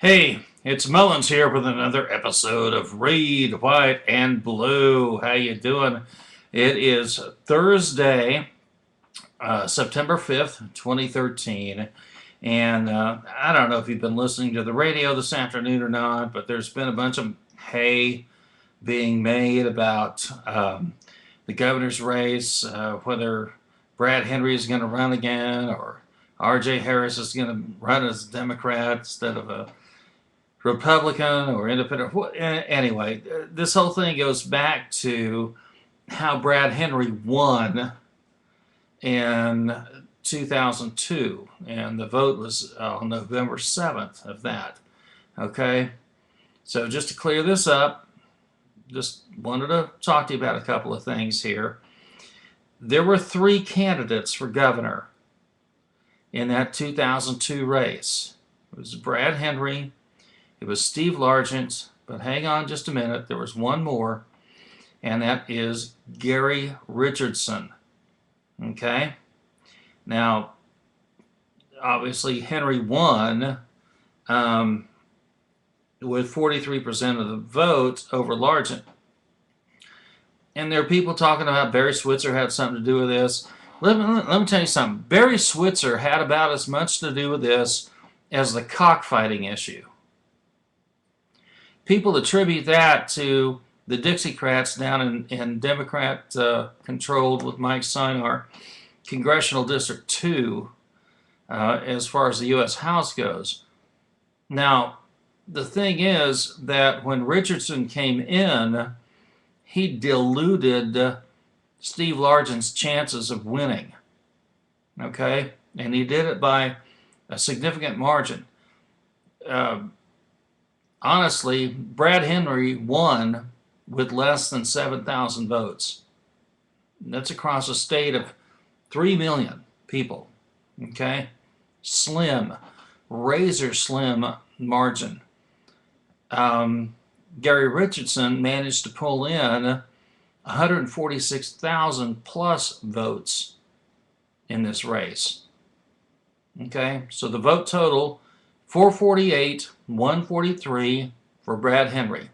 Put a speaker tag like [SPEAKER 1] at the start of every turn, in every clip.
[SPEAKER 1] Hey, it's Mullins here with another episode of Read White and Blue. How you doing? It is Thursday, September 5th, 2013, and I don't know if you've been listening to the radio this afternoon or not, but there's been a bunch of hay being made about the governor's race, whether Brad Henry is going to run again or R.J. Harris is going to run as a Democrat instead of a Republican or independent. Anyway, this whole thing goes back to how Brad Henry won in 2002, and the vote was on November 7th of that. Okay, so just to clear this up, just wanted to talk to you about a couple of things here. There were three candidates for governor in that 2002 race. It was Brad Henry, it was Steve Largent, but hang on just a minute, there was one more, and that is Gary Richardson. Okay? Now, obviously, Henry won with 43% of the vote over Largent. And there are people talking about Barry Switzer had something to do with this. Let me tell you something. Barry Switzer had about as much to do with this as the cockfighting issue. People attribute that to the Dixiecrats down in Democrat-controlled with Mike Sinar, Congressional District 2, as far as the U.S. House goes. Now, the thing is that when Richardson came in, he diluted Steve Largent's chances of winning. Okay? And he did it by a significant margin. Honestly, Brad Henry won with less than 7,000 votes. That's across a state of 3 million people. Okay? Slim, razor slim margin. Gary Richardson managed to pull in 146,000 plus votes in this race. Okay? So the vote total, 448, 143 for Brad Henry,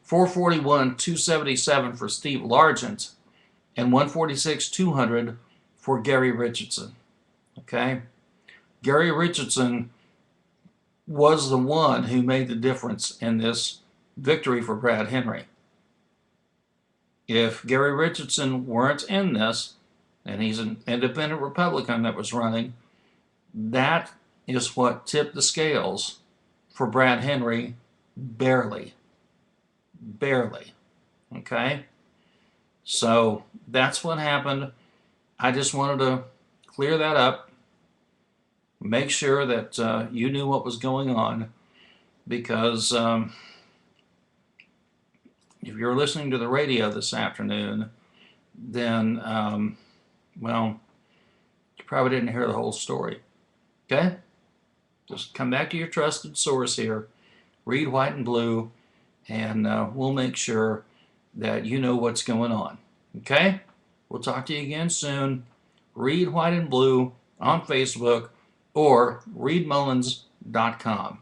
[SPEAKER 1] 441, 277 for Steve Largent, and 146, 200 for Gary Richardson. Okay? Gary Richardson was the one who made the difference in this victory for Brad Henry. If Gary Richardson weren't in this, and he's an independent Republican that was running, that is what tipped the scales for Brad Henry barely. Barely. Okay? So that's what happened. I just wanted to clear that up, make sure that you knew what was going on, because if you're listening to the radio this afternoon, then, well, you probably didn't hear the whole story. Okay? Just come back to your trusted source here, Read White and Blue, and we'll make sure that you know what's going on. Okay? We'll talk to you again soon. Read White and Blue on Facebook or readmullins.com.